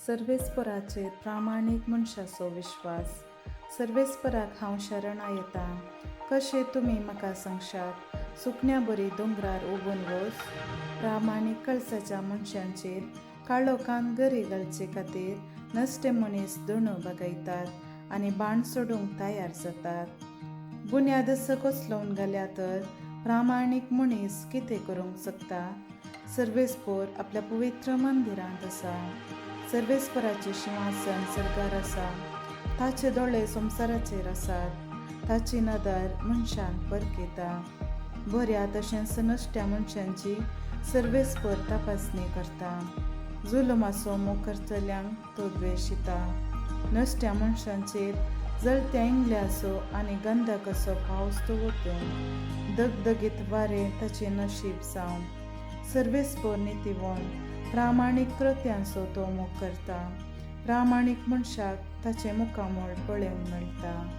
सर्वेस्पराचेर प्रामाणीक मनशाचो विश्वास. सर्वेस्पराक हांव शरणा येतां. कशें तुमी म्हाका सांगशात, सुकण्या बरी दोंगरार उबून वच. प्रामाणीक कळसाच्या मनशांचेर काळो कांत गरी घालचे खातीर नश्टे मनीस दोणो बागयतात आनी बाण सोडूंक तयार जातात. बुन्याद कोसलोवन घाल्या तर प्रामाणीक मनीस कितें करूंक शकता? सर्वेस्पर आपल्या पवित्र मंदिरांत आसा. सर्वेस्पराचें सिंहासन सर्गार आसा. ताचे दोळे संवसाराचेर आसात. ताची नदर मनशांक परखिता. बऱ्या तशेंच नश्ट्या मनशांची सर्वेस्पर तपासणी करता. जुलमाचो मोग करतल्यांक तो द्वेशिता. नश्ट्या मनशांचेर जळत्या इंगल्याचो आनी गंधक असो पावस तो वतून दगदगीत वारें ताचें नशीब जावन. सर्वेस्पर नितीवण प्रामाणीक कृत्यांचो तो मोग करता. प्रामाणीक मनशाक ताचें मुखामोल पळोवंक मेळटा.